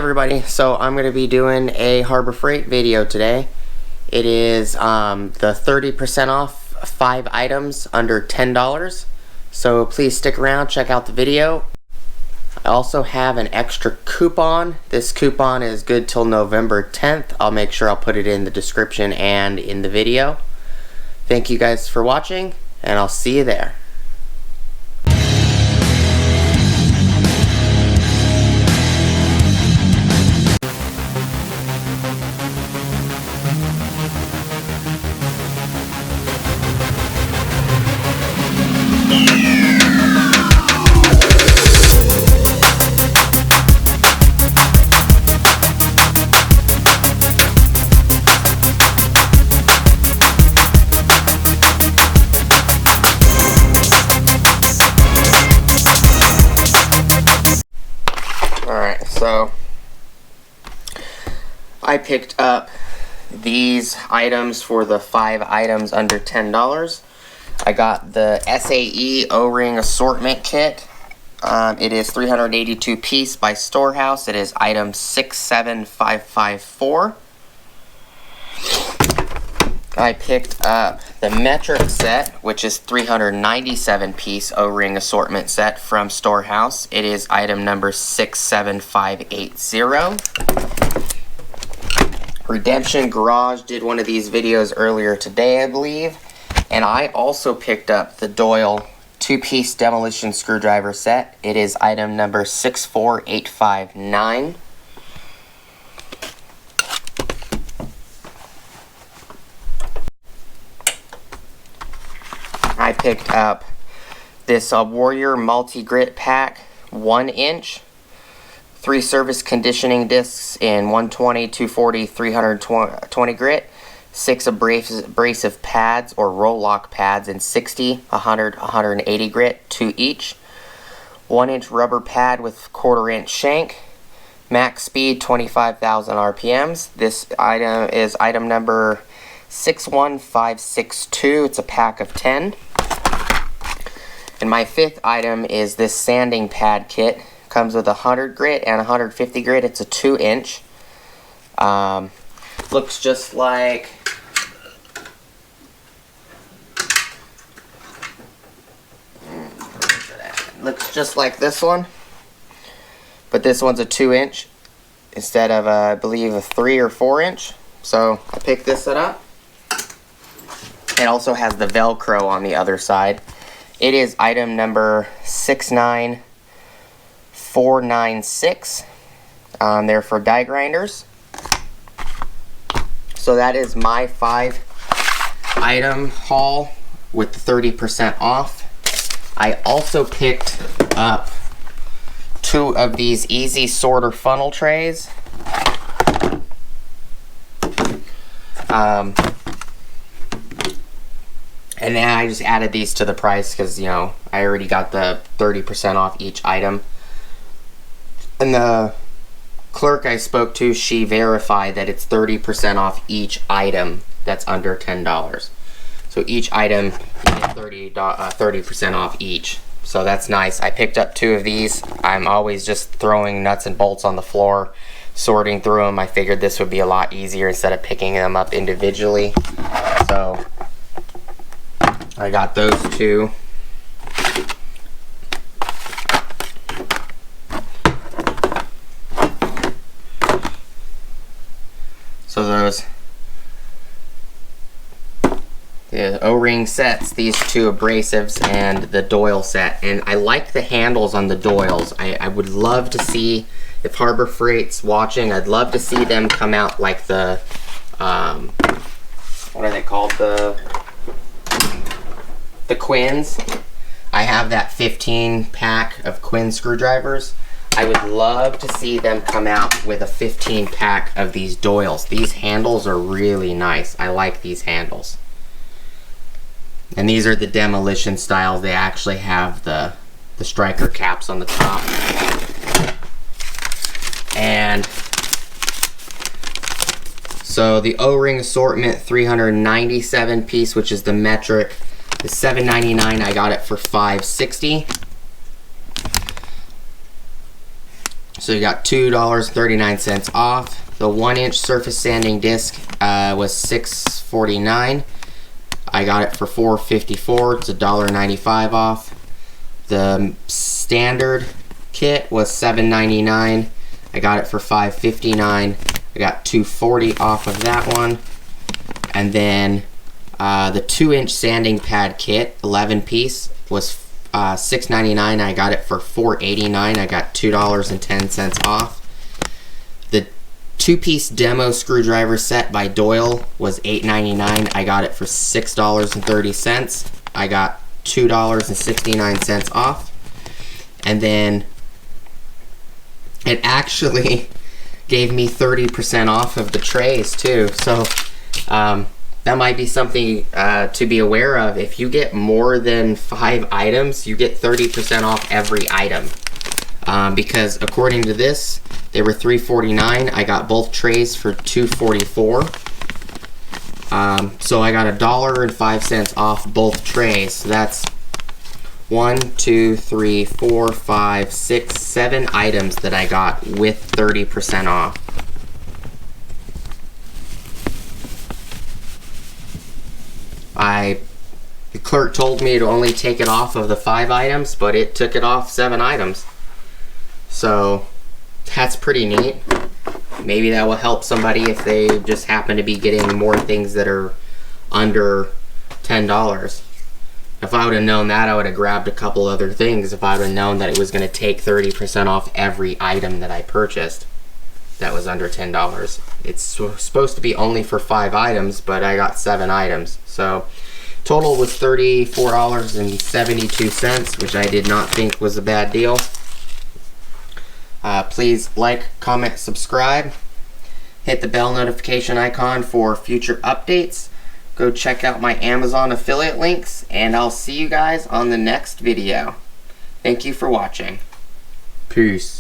everybody, so I'm going to be doing a Harbor Freight video today. It is the 30% off 5 items under $10. So please stick around, check out the video. I also have an extra coupon. This coupon is good till November 10th. I'll make sure I'll put it in the description and in the video. Thank you guys for watching, and I'll see you there. Alright, so I picked up these items for the 5 items under $10. I got the SAE O-ring assortment kit. It is 382 piece by Storehouse. It is item 67554. I picked up the metric set, which is 397 piece O-ring assortment set from Storehouse. It is item number 67580. Redemption Garage did one of these videos earlier today, I believe. And I also picked up the Doyle 2-piece demolition screwdriver set. It is item number 64859. I picked up this Warrior multi-grit pack, 1-inch, 3 surface conditioning discs in 120, 240, 320 grit, 6 abrasive pads or roll lock pads in 60, 100, 180 grit, 2 each, 1-inch rubber pad with 1/4-inch shank, max speed 25,000 RPMs. This item is item number 61562. It's a pack of 10. And my 5th item is this sanding pad kit. Comes with 100 grit and 150 grit. It's a 2-inch. Looks just like this one, but this one's a 2-inch instead of I believe a 3 or 4-inch. So I picked this one up. It also has the Velcro on the other side. It is item number 69496. They're for die grinders. So that is my 5 item haul with the 30% off. I also picked up 2 of these easy sorter funnel trays. And then I just added these to the price because, you know, I already got the 30% off each item. And the clerk I spoke to, she verified that it's 30% off each item that's under $10. So each item, you get 30% off each. So that's nice. I picked up 2 of these. I'm always just throwing nuts and bolts on the floor, sorting through them. I figured this would be a lot easier instead of picking them up individually. So I got those 2. So those, the O-ring sets, these 2 abrasives, and the Doyle set. And I like the handles on the Doyles. I would love to see, if Harbor Freight's watching, I'd love to see them come out like the, what are they called? The Quinns. I have that 15 pack of Quinn screwdrivers. I would love to see them come out with a 15 pack of these Doyles. These handles are really nice. I like these handles. And these are the demolition styles. They actually have the striker caps on the top. And so the O-ring assortment, 397 piece, which is the metric, is $7.99. I got it for $5.60. So you got $2.39 off. The 1-inch surface sanding disc was $6.49. I got it for $4.54. It's $1.95 off. The standard kit was $7.99. I got it for $5.59. I got $2.40 off of that one. And then the 2-inch sanding pad kit, 11 piece, was $6.99. I got it for $4.89. I got $2.10 off. The 2-piece demo screwdriver set by Doyle was $8.99. I got it for $6.30. I got $2.69 off. And then it actually gave me 30% off of the trays too. So that might be something to be aware of. If you get more than 5 items, you get 30% off every item. Because according to this, they were $3.49. I got both trays for $2.44. So I got $1.05 off both trays. So that's 1, 2, 3, 4, 5, 6, 7 items that I got with 30% off. The clerk told me to only take it off of the 5 items, but it took it off 7 items. So that's pretty neat. Maybe that will help somebody if they just happen to be getting more things that are under $10. If I would have known that, I would have grabbed a couple other things if I would have known that it was going to take 30% off every item that I purchased that was under $10. It's supposed to be only for 5 items, but I got 7 items. So total was $34.72, which I did not think was a bad deal. Please like, comment, subscribe. Hit the bell notification icon for future updates. Go check out my Amazon affiliate links, and I'll see you guys on the next video. Thank you for watching. Peace.